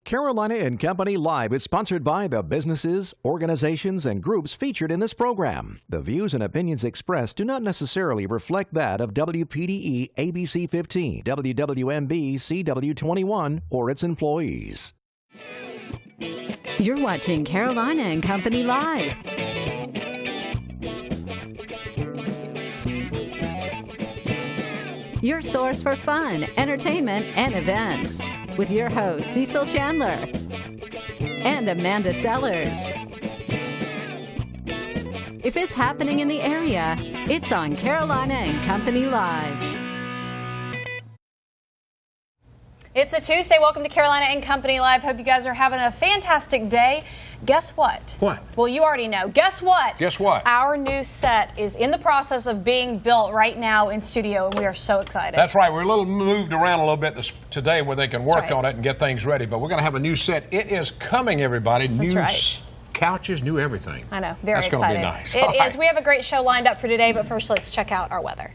Carolina and Company Live is sponsored by the businesses, organizations, and groups featured in this program. The views and opinions expressed do not necessarily reflect that of WPDE ABC 15, WWMB CW21, or its employees. You're watching Carolina and Company Live. Your source for fun, entertainment, and events. With your hosts, Cecil Chandler and Amanda Sellers. If it's happening in the area, it's on Carolina and Company Live. It's a Tuesday. Welcome to Carolina and Company Live. Hope you guys are having a fantastic day. Guess what? What? Well, you already know. Guess what? Guess what? Our new set is in the process of being built right now in studio, and we are so excited. That's right. We're a little moved around a little bit today where they can work on it and get things ready, but we're going to have a new set. It is coming, everybody. That's right. Couches, new everything. I know. Very excited. That's going to be nice. It is. We have a great show lined up for today, but first let's check out our weather.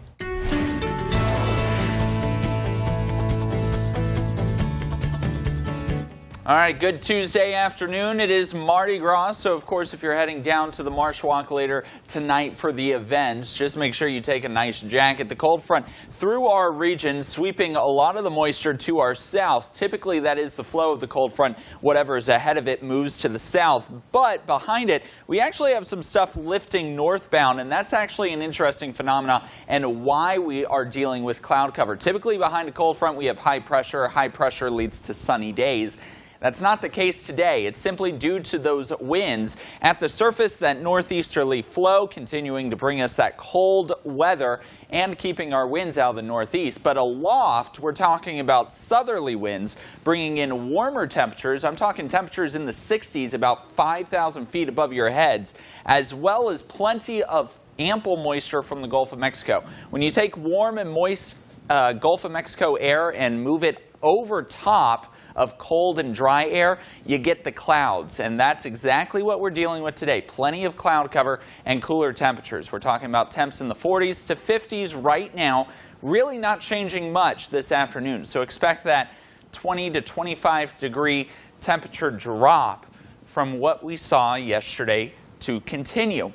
All right, good Tuesday afternoon. It is Mardi Gras, so of course if you're heading down to the Marsh Walk later tonight for the events, just make sure you take a nice jacket. The cold front through our region, sweeping a lot of the moisture to our south. Typically that is the flow of the cold front. Whatever is ahead of it moves to the south, but behind it we actually have some stuff lifting northbound, and that's actually an interesting phenomenon and why we are dealing with cloud cover. Typically behind a cold front we have high pressure. High pressure leads to sunny days. That's not the case today. It's simply due to those winds. At the surface, that northeasterly flow continuing to bring us that cold weather and keeping our winds out of the northeast. But aloft, we're talking about southerly winds bringing in warmer temperatures. I'm talking temperatures in the 60s, about 5,000 feet above your heads, as well as plenty of ample moisture from the Gulf of Mexico. When you take warm and moist Gulf of Mexico air and move it over top of cold and dry air, you get the clouds, and that's exactly what we're dealing with today. Plenty of cloud cover and cooler temperatures. We're talking about temps in the 40s to 50s right now, really not changing much this afternoon. So expect that 20 to 25 degree temperature drop from what we saw yesterday to continue.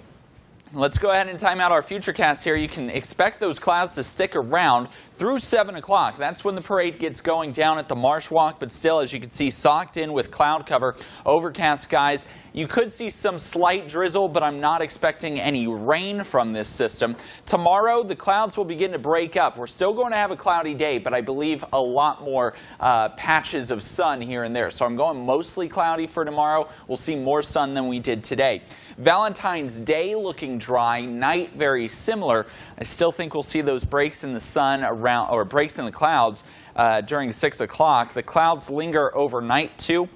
Let's go ahead and time out our futurecast here. You can expect those clouds to stick around through 7 o'clock. That's when the parade gets going down at the Marsh Walk, but still, as you can see, socked in with cloud cover, overcast skies. You could see some slight drizzle, but I'm not expecting any rain from this system. Tomorrow, the clouds will begin to break up. We're still going to have a cloudy day, but I believe a lot more patches of sun here and there. So I'm going mostly cloudy for tomorrow. We'll see more sun than we did today. Valentine's Day looking dry, night very similar. I still think we'll see those breaks in the sun around, or breaks in the clouds during 6 o'clock. The clouds linger overnight too,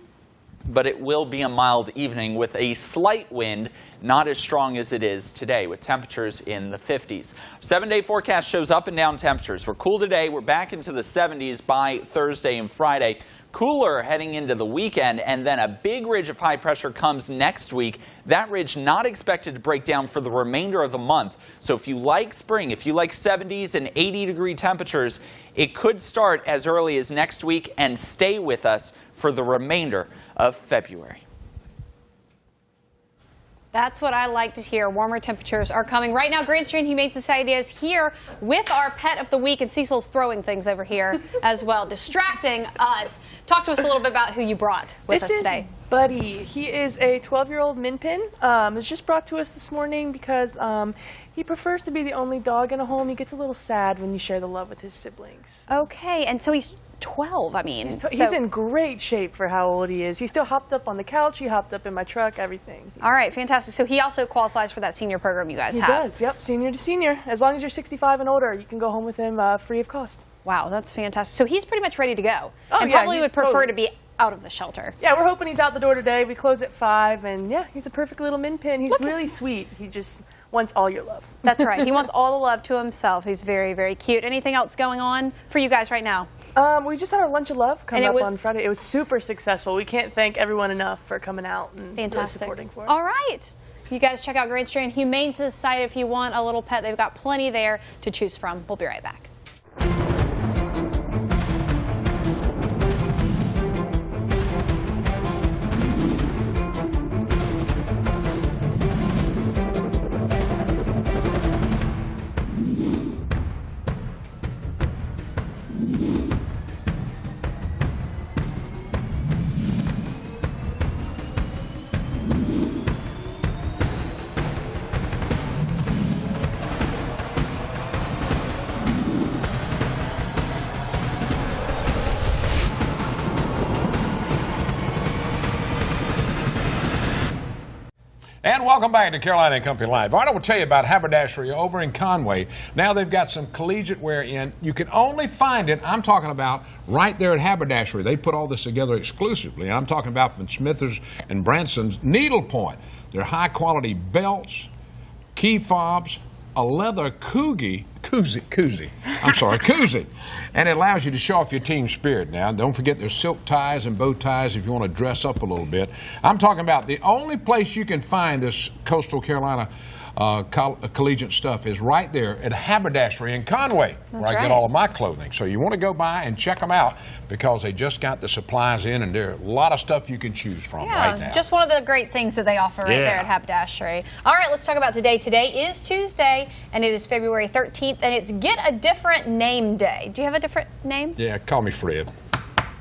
but it will be a mild evening with a slight wind, not as strong as it is today, with temperatures in the 50s. 7-day forecast shows up and down temperatures. We're cool today. We're back into the 70s by Thursday and Friday. Cooler heading into the weekend, and then a big ridge of high pressure comes next week. That ridge not expected to break down for the remainder of the month. So if you like spring, if you like 70s and 80-degree temperatures, it could start as early as next week and stay with us for the remainder of February. That's what I like to hear. Warmer temperatures are coming. Right now, Grand Strand Humane Society is here with our pet of the week, and Cecil's throwing things over here as well, distracting us. Talk to us a little bit about who you brought with us today. This is Buddy. He is a 12-year-old min pin. Was just brought to us this morning because he prefers to be the only dog in a home. He gets a little sad when you share the love with his siblings. Okay, and so he's 12, I mean. He's in great shape for how old he is. He still hopped up on the couch. He hopped up in my truck, everything. All right, fantastic. So he also qualifies for that senior program you guys have. He does, yep, senior to senior. As long as you're 65 and older, you can go home with him free of cost. Wow, that's fantastic. So he's pretty much ready to go. Oh, and yeah, probably would prefer to be out of the shelter. Yeah, we're hoping he's out the door today. We close at 5, and yeah, he's a perfect little min pin. He's really sweet. He just wants all your love. That's right. He wants all the love to himself. He's very, very cute. Anything else going on for you guys right now? We just had our Lunch of Love come up on Friday. It was super successful. We can't thank everyone enough for coming out and really supporting for us. All right. You guys check out Grand Strand Humane Society if you want a little pet. They've got plenty there to choose from. We'll be right back. Welcome back to Carolina and Company Live. All right, I will tell you about haberdashery over in Conway. Now they've got some collegiate wear in. You can only find it, I'm talking about, right there at haberdashery. They put all this together exclusively. I'm talking about from Smithers and Branson's needlepoint. They're high-quality belts, key fobs, a leather koozie, and it allows you to show off your team spirit. Now, don't forget there's silk ties and bow ties if you want to dress up a little bit. I'm talking about the only place you can find this coastal Carolina collegiate stuff is right there at haberdashery in Conway, where I get all of my clothing. So you want to go by and check them out because they just got the supplies in, and there's a lot of stuff you can choose from right now. Just one of the great things that they offer right there at haberdashery. All right, let's talk about today. Today is Tuesday, and it is February 13th, and it's Get a Different Name Day. Do you have a different name? Yeah, call me Fred.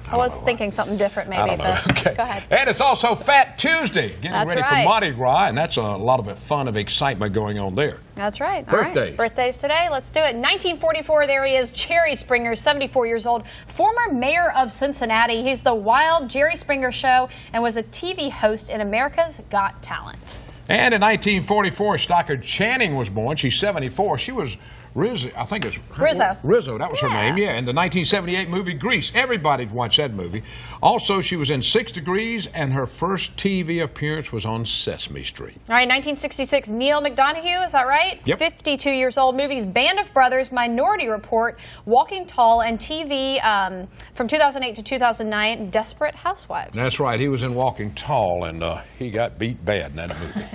I was thinking something different, maybe. I don't know. Okay. Go ahead. And it's also Fat Tuesday, getting ready for Mardi Gras, and that's a lot of fun of excitement going on there. That's right. Birthdays. All right. Birthdays today. Let's do it. 1944, there he is, Jerry Springer, 74 years old, former mayor of Cincinnati. He's the Wild Jerry Springer Show and was a TV host in America's Got Talent. And in 1944, Stockard Channing was born. She's 74. She was Rizzo, I think it's Rizzo, that was her name, yeah. In the 1978 movie Grease. Everybody watched that movie. Also, she was in 6 Degrees, and her first TV appearance was on Sesame Street. All right, 1966, Neil McDonough, is that right? Yep. 52 years old. Movies Band of Brothers, Minority Report, Walking Tall, and TV from 2008 to 2009, Desperate Housewives. That's right. He was in Walking Tall, and he got beat bad in that movie.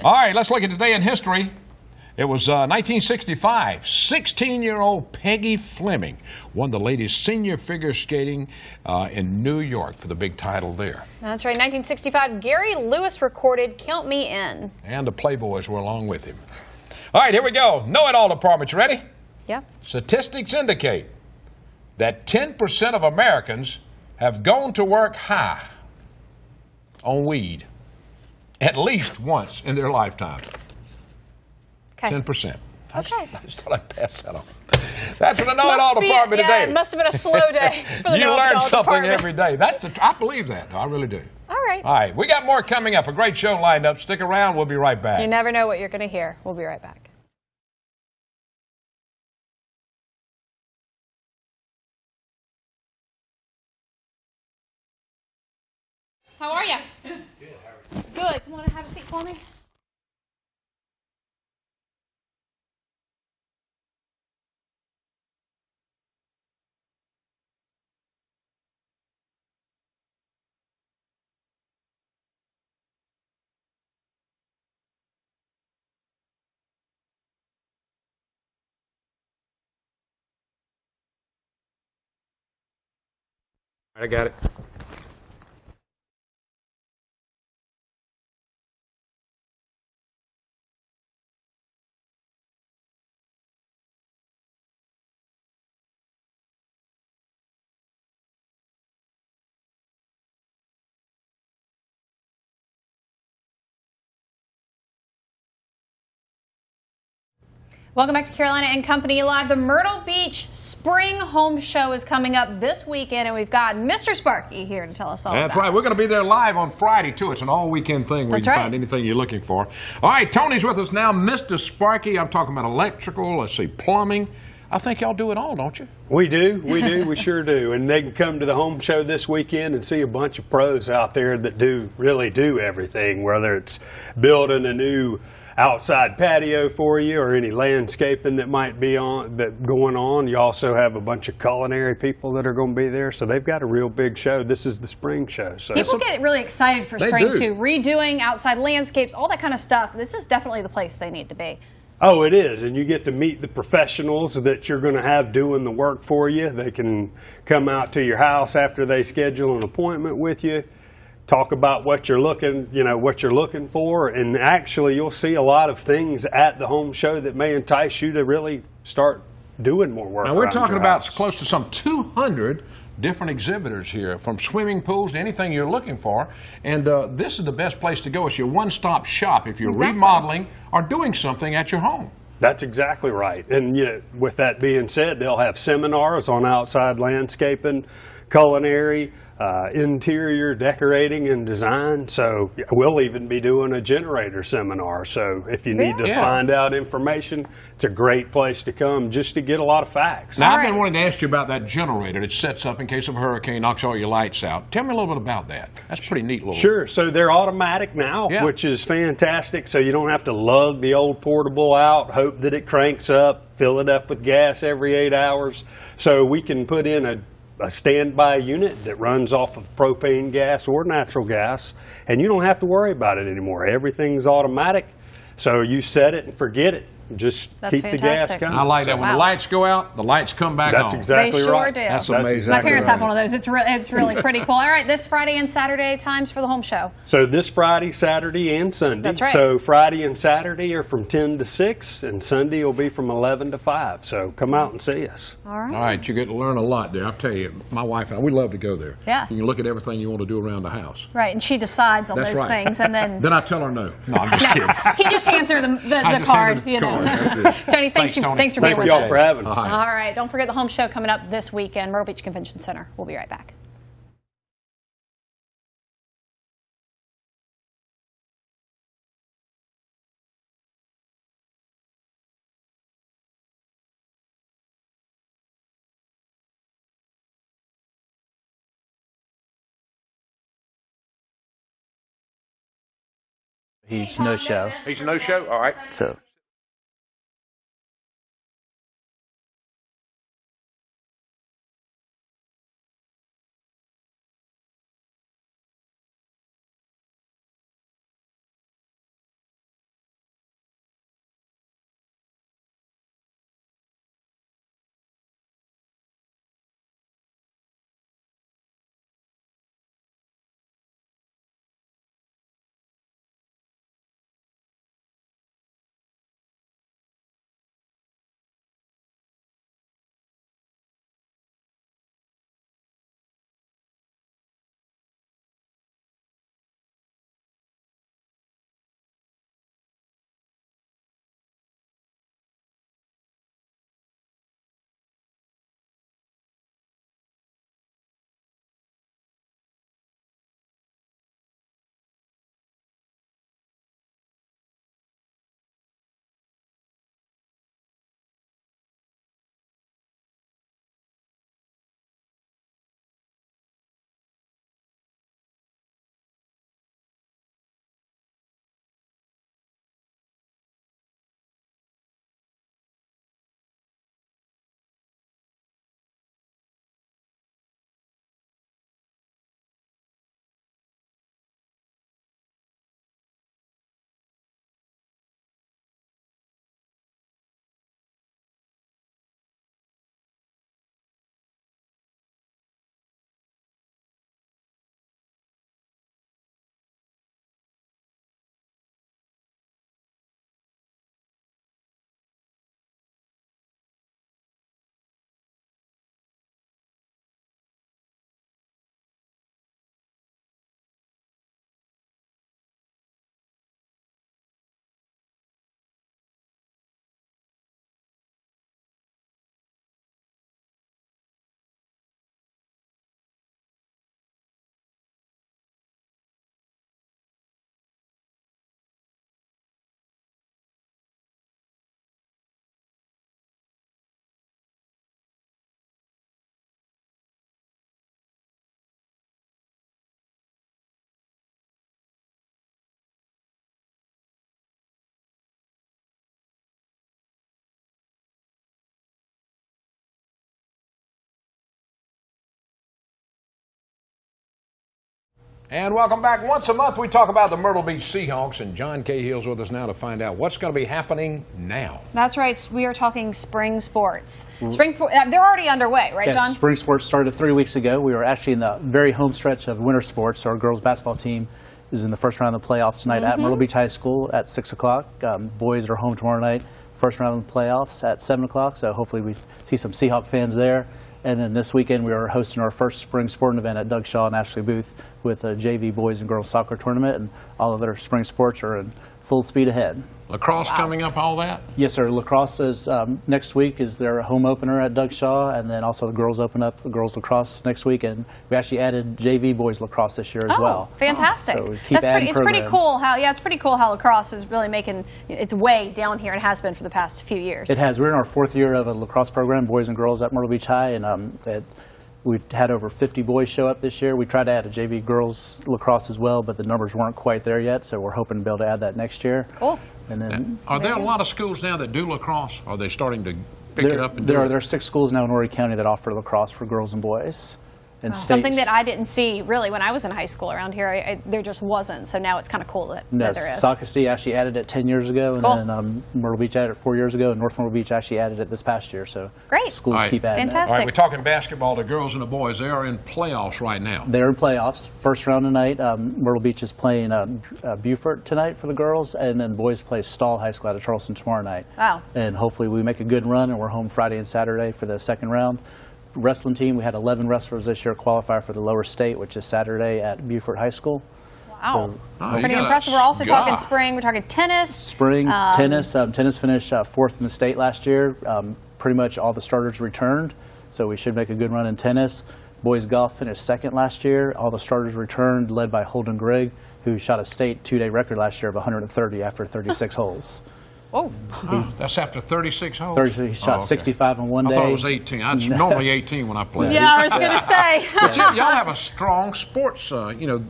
All right, let's look at today in history. It was 1965. 16-year-old Peggy Fleming won the ladies' senior figure skating in New York for the big title there. That's right. 1965, Gary Lewis recorded Count Me In. And the Playboys were along with him. All right, here we go. Know-it-all department. You ready? Yeah. Statistics indicate that 10% of Americans have gone to work high on weed at least once in their lifetime. 10%. Okay. I just thought I'd pass that on. That's for the know-it-all department today. It must have been a slow day for the You know-it-all learn something department. every day. I believe that. I really do. All right. All right. We got more coming up. A great show lined up. Stick around. We'll be right back. You never know what you're going to hear. We'll be right back. How are you? Good. How are you? Good. Come on and have a seat for me. I got it. Welcome back to Carolina and Company Live. The Myrtle Beach Spring Home Show is coming up this weekend, and we've got Mr. Sparky here to tell us all about it. That's right. We're going to be there live on Friday, too. It's an all-weekend thing where you can find anything you're looking for. All right, Tony's with us now. Mr. Sparky, I'm talking about electrical, let's see, plumbing. I think y'all do it all, don't you? We do. We sure do. And they can come to the home show this weekend and see a bunch of pros out there that really do everything, whether it's building a new outside patio for you or any landscaping that might be going on. You also have a bunch of culinary people that are going to be there, so they've got a real big show. This is the spring show. So people get really excited for spring too, redoing outside landscapes, all that kind of stuff. This is definitely the place they need to be. Oh, it is, and you get to meet the professionals that you're going to have doing the work for you. They can come out to your house after they schedule an appointment with you, talk about what you're looking for, and actually you'll see a lot of things at the home show that may entice you to really start doing more work. Now we're talking about close to some 200 different exhibitors here, from swimming pools to anything you're looking for, and this is the best place to go. It's your one-stop shop if you're remodeling or doing something at your home. That's exactly right. And with that being said, they'll have seminars on outside landscaping, culinary, interior decorating and design. So we'll even be doing a generator seminar. So if you need to find out information, it's a great place to come just to get a lot of facts. Now, I've been wanting to ask you about that generator that sets up in case of a hurricane, knocks all your lights out. Tell me a little bit about that. That's pretty neat little. Sure. So they're automatic now, which is fantastic. So you don't have to lug the old portable out, hope that it cranks up, fill it up with gas every 8 hours. So we can put in a standby unit that runs off of propane gas or natural gas, and you don't have to worry about it anymore. Everything's automatic, so you set it and forget it. Just keep the gas coming. I like that. When the lights go out, the lights come back on. That's exactly right. They sure do. That's amazing. Exactly My parents have one of those. It's really pretty cool. All right, this Friday and Saturday times for the home show. So this Friday, Saturday, and Sunday. That's right. So Friday and Saturday are from 10 to 6, and Sunday will be from 11 to 5. So come out and see us. All right. All right, you get to learn a lot there. I'll tell you, my wife and I, we love to go there. Yeah. You can look at everything you want to do around the house. Right, and she decides on That's those right. things, and then Then I tell her no. No, I'm just kidding. he just hands her the card. You know. That's it. Tony, thanks for being Thank with y'all us. for having us. All right, don't forget the home show coming up this weekend, Myrtle Beach Convention Center. We'll be right back. He's no show. He's a no-show? All right. So. And welcome back. Once a month, we talk about the Myrtle Beach Seahawks, and John Cahill's with us now to find out what's going to be happening now. That's right. We are talking spring sports. They're already underway, right, Yes, John? spring sports started 3 weeks ago. We were actually in the very home stretch of winter sports. Our girls basketball team is in the first round of the playoffs tonight at Myrtle Beach High School at 6 o'clock. Boys are home tomorrow night, first round of the playoffs at 7 o'clock. So hopefully we see some Seahawk fans there. And then this weekend we are hosting our first spring sporting event at Doug Shaw and Ashley Booth with a JV boys and girls soccer tournament. And all of their spring sports are in full speed ahead. Lacrosse coming up, all that? Yes, sir. Lacrosse is next week is their home opener at Doug Shaw, and then also the girls open up girls lacrosse next week, and we actually added JV boys lacrosse this year as well. Fantastic! So we keep adding it's pretty programs. cool how it's pretty cool how lacrosse is really making its way down here. It has been for the past few years. It has. We're in our 4th year of a lacrosse program, boys and girls at Myrtle Beach High, and we've had over 50 boys show up this year. We tried to add a JV girls lacrosse as well, but the numbers weren't quite there yet, so we're hoping to be able to add that next year. Cool. And then, are there a lot of schools now that do lacrosse? Are they starting to pick it up? There are 6 schools now in Horry County that offer lacrosse for girls and boys. And something that I didn't see really when I was in high school around here. There just wasn't. So now it's kind of cool that there is. Socastee actually added it 10 years ago, and cool. then Myrtle Beach added it 4 years ago, and North Myrtle Beach actually added it this past year. So great. Schools keep adding Fantastic. All right, we're talking basketball. The girls and the boys, they are in playoffs right now. They're in playoffs. First round tonight, Myrtle Beach is playing Beaufort tonight for the girls, and then the boys play Stall High School out of Charleston tomorrow night. Wow. And hopefully we make a good run, and we're home Friday and Saturday for the second round. Wrestling team, we had 11 wrestlers this year qualify for the lower state, which is Saturday at Beaufort High School. Wow. So, pretty impressive. We're also talking spring. We're talking tennis. Spring, tennis. Tennis finished 4th in the state last year. Pretty much all the starters returned, so we should make a good run in tennis. Boys golf finished 2nd last year. All the starters returned, led by Holden Grigg, who shot a state 2-day record last year of 130 after 36 holes. Oh. That's after 36 holes? 36, he shot 65 in one day. I thought it was 18. I was normally 18 when I played. Yeah, I was going to say. But y'all have a strong sports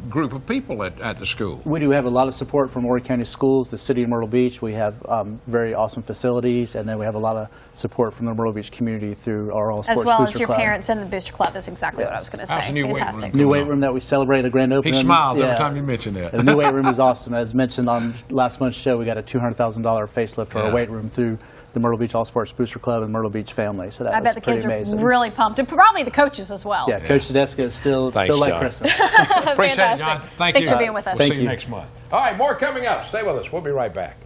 group of people at the school. We do have a lot of support from Horry County Schools, the city of Myrtle Beach. We have very awesome facilities, and then we have a lot of support from the Myrtle Beach community through our All Sports As well Booster as your Club. Parents and the Booster Club. That's exactly what I was going to say. How's the new Fantastic. weight room? New weight room that we celebrated the grand opening. He smiles every time you mention that. The new weight room is awesome. As mentioned on last month's show, we got a $200,000 facelift to our weight room through the Myrtle Beach All Sports Booster Club and Myrtle Beach family. So that I was bet the pretty kids amazing. are really pumped, and probably the coaches as well. Yeah, Coach Tedesca is still like John. Christmas. Appreciate it, John. Thanks for being with us. We'll Thank see you you next month. All right, more coming up. Stay with us. We'll be right back.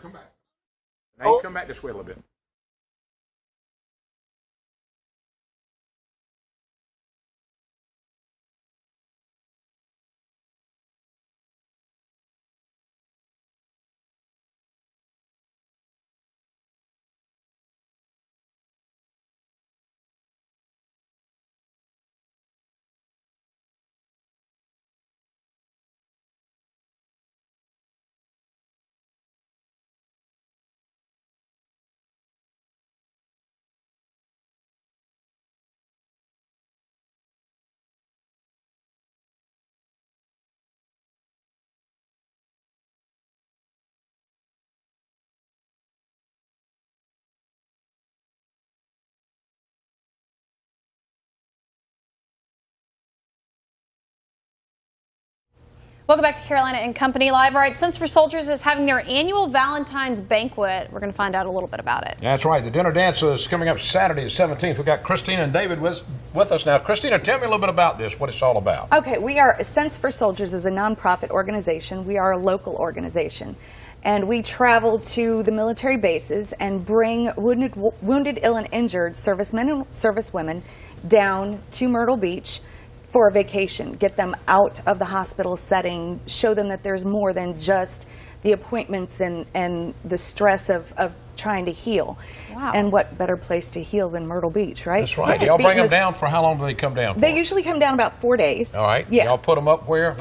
Come back. Now you come back this way a little bit. Welcome back to Carolina and Company Live. All right, Sense for Soldiers is having their annual Valentine's banquet. We're going to find out a little bit about it. That's right. The dinner dance is coming up Saturday the 17th. We've got Christina and David with us now. Christina, tell me a little bit about this, what it's all about. Okay, we are Sense for Soldiers is a nonprofit organization. We are a local organization. And we travel to the military bases and bring wounded, ill, and injured servicemen and servicewomen down to Myrtle Beach for a vacation, get them out of the hospital setting, show them that there's more than just the appointments and the stress of trying to heal. Wow. And what better place to heal than Myrtle Beach, right? That's right. Y'all bring them down for how long do they come down for? They usually come down about 4 days. All right. Yeah. Y'all put them up where?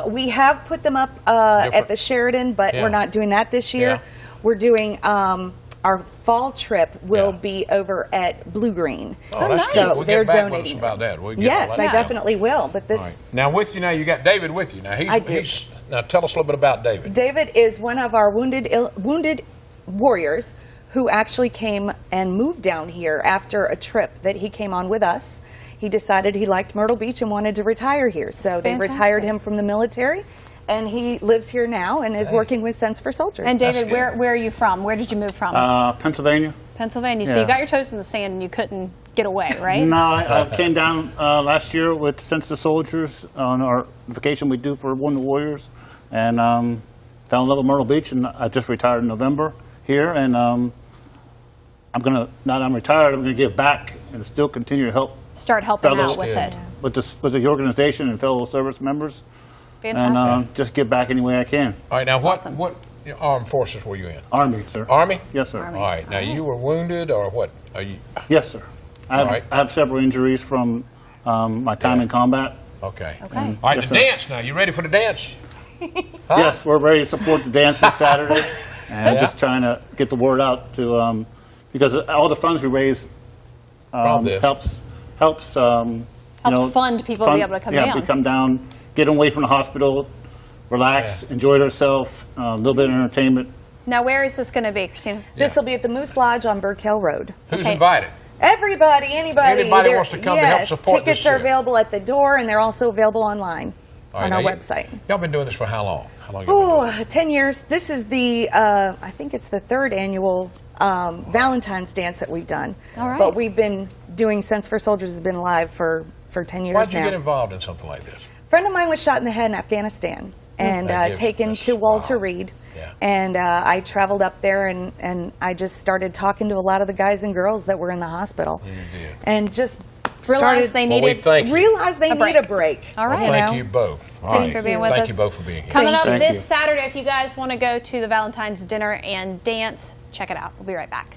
We have put them up at the Sheridan, but we're not doing that this year. Yeah. We're doing our fall trip will be over at Blue Green. Oh, that's so good. We'll they're get back donating with us about those. that. We'll get Yes, all that I down. definitely will. But this All right. Now with you now, you got David with you. Now I do. Now tell us a little bit about David. David is one of our wounded warriors who actually came and moved down here after a trip that he came on with us. He decided he liked Myrtle Beach and wanted to retire here, so they retired him from the military. And he lives here now and is working with Sense for Soldiers. And David, where are you from? Where did you move from? Pennsylvania. Pennsylvania. Yeah. So you got your toes in the sand and you couldn't get away, right? No, I came down last year with Sense for Soldiers on our vacation we do for Wounded Warriors, and fell in love with Myrtle Beach, and I just retired in November here, and I'm gonna, now that I'm retired, I'm gonna give back and still continue to help. Start helping out with it. With the organization and fellow service members. Fantastic. And just give back any way I can. All right, now what armed forces were you in? Army, sir. Army? Yes, sir. Army. All right, now you were wounded or what? Are you? Yes, sir. I have several injuries from my time in combat. Okay. Okay. All right, Yes, the sir. dance now. You ready for the dance? Yes, we're ready to support the dance this Saturday, and just trying to get the word out to because all the funds we raise helps fund people to be able to come down. to come down, get them away from the hospital, relax, enjoy themselves, a little bit of entertainment. Now, where is this going to be, Christina? This will be at the Moose Lodge on Burke Hill Road. Who's invited? Everybody, anybody. Anybody wants to come to help support this tickets are ship. available at the door, and they're also available online on our website. Y'all been doing this for how long? How long? Y'all been doing 10 years. This is the, I think it's the 3rd annual Valentine's dance that we've done. All right. But we've been doing Sense for Soldiers has been live for 10 years now. Why'd you get involved in something like this? A friend of mine was shot in the head in Afghanistan and taken to Walter Reed. Yeah. And I traveled up there and I just started talking to a lot of the guys and girls that were in the hospital. You did. And just Realized they needed realized they need a break. All right. Well, thank you both. Thank you for being with us. Thank you both for being here. Coming up Thank this you. Saturday, if you guys want to go to the Valentine's dinner and dance, check it out. We'll be right back.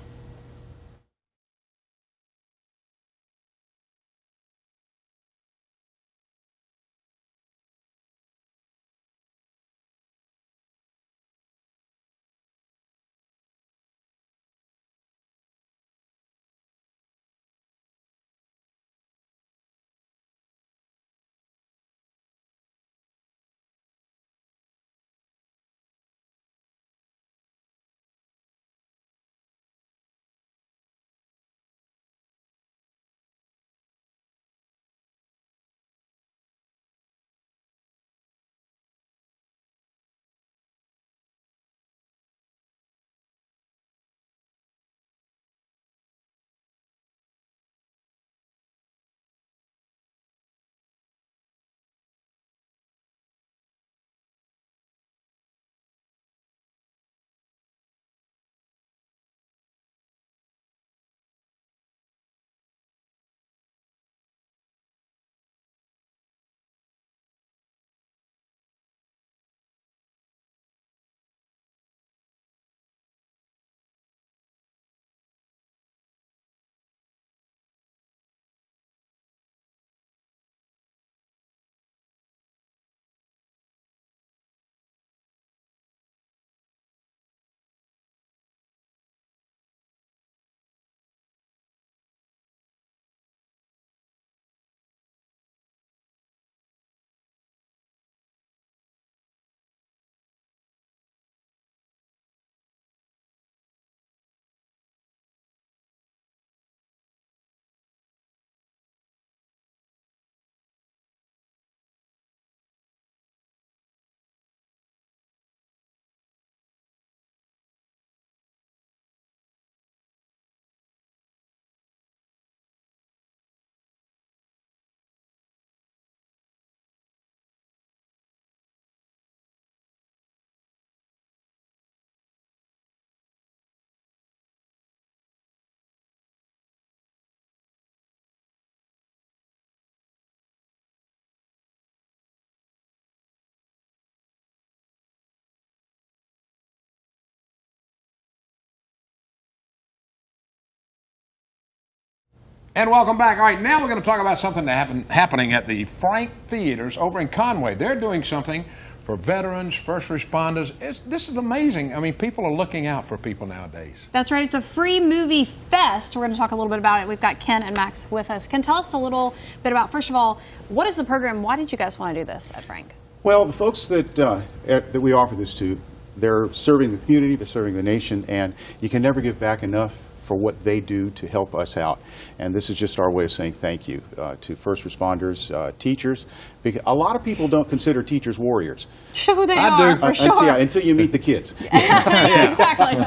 And welcome back. All right, now we're going to talk about something that happening at the Frank Theaters over in Conway. They're doing something for veterans, first responders. This is amazing. I mean, people are looking out for people nowadays. That's right. It's a free movie fest. We're going to talk a little bit about it. We've got Ken and Max with us. Ken, tell us a little bit about, first of all, what is the program? Why did you guys want to do this at Frank? Well, the folks that we offer this to They're serving the community, they're serving the nation, and you can never give back enough for what they do to help us out. And this is just our way of saying thank you to first responders, teachers. Because a lot of people don't consider teachers warriors. Sure, they are, for sure. Until you meet the kids. Yeah, exactly.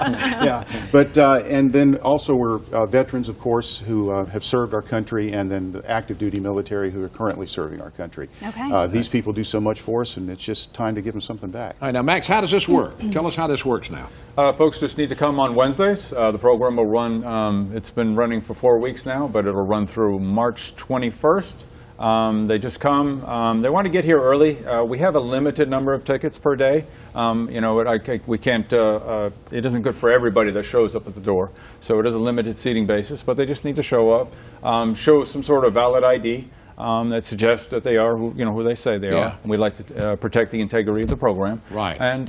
Yeah, but and then also we're veterans, of course, who have served our country, and then the active duty military who are currently serving our country. Okay. These people do so much for us, and it's just time to give them something back. All right, now, Max, how does this work? Tell us how this works now. Folks just need to come on Wednesdays. The program will run, it's been running for 4 weeks now, but it'll run through March 21st. They just come. They want to get here early. We have a limited number of tickets per day. You know, we can't. It isn't good for everybody that shows up at the door. So it is a limited seating basis. But they just need to show up, show some sort of valid ID that suggests that they are who they say they are. And we'd like to protect the integrity of the program. Right. And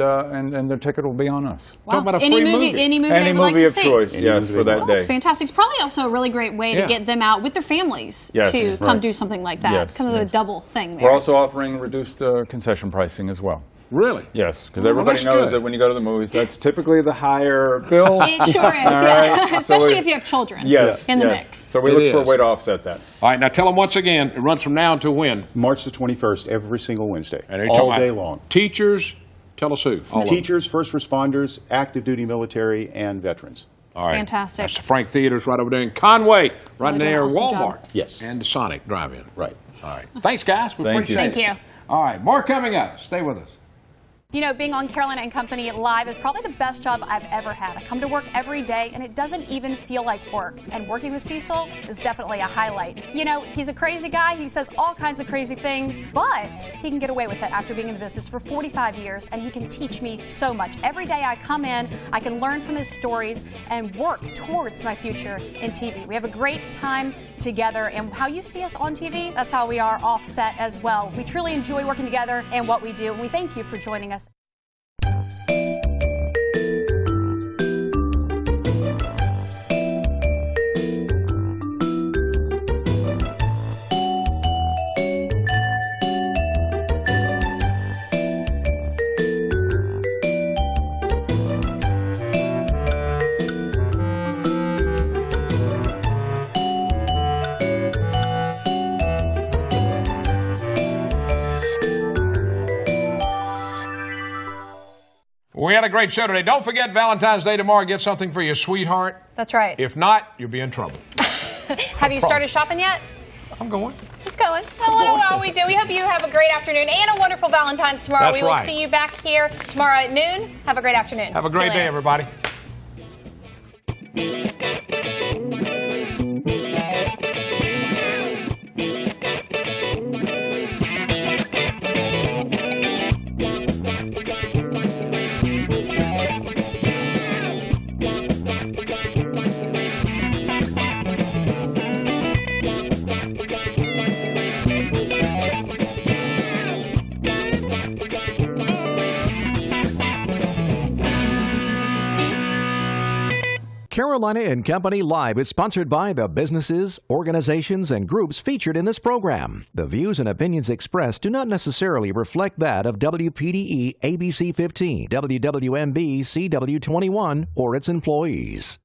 their ticket will be on us. Wow. Talk about a Any free movie movie. they would like to of see. choice, yes, for that day. That's fantastic. It's probably also a really great way to get them out with their families to come do something like that. Yes, Kind of a double thing there. We're also offering reduced concession pricing as well. Really? Yes, because everybody knows that when you go to the movies, that's typically the higher bill. It sure is, yeah. Especially if you have children in the mix. So we look for a way to offset that. All right, now tell them once again, it runs from now until when? March the 21st, every single Wednesday, And all day long. Teachers, tell us who. Teachers, first responders, active duty military, and veterans. All right. Fantastic. That's the Frank Theaters right over there in Conway, right near awesome Walmart. job. Yes. And the Sonic Drive-In. Right. All right. Thanks, guys. We Thank appreciate you. it. Thank you. All right, more coming up. Stay with us. You know, being on Carolina and Company Live is probably the best job I've ever had. I come to work every day and it doesn't even feel like work. And working with Cecil is definitely a highlight. You know, he's a crazy guy. He says all kinds of crazy things, but he can get away with it after being in the business for 45 years, and he can teach me so much. Every day I come in, I can learn from his stories and work towards my future in TV. We have a great time together, and how you see us on TV, that's how we are off set as well. We truly enjoy working together and what we do, and we thank you for joining us. We had a great show today. Don't forget Valentine's Day tomorrow. Get something for your sweetheart. That's right. If not, you'll be in trouble. Have you started shopping yet? I'm going. He's going. A little while we do. We hope you have a great afternoon and a wonderful Valentine's tomorrow. That's we will right. see you back here tomorrow at noon. Have a great afternoon. Have a See you great day, later. everybody. Carolina and Company Live is sponsored by the businesses, organizations, and groups featured in this program. The views and opinions expressed do not necessarily reflect that of WPDE ABC 15, WWMB CW 21, or its employees.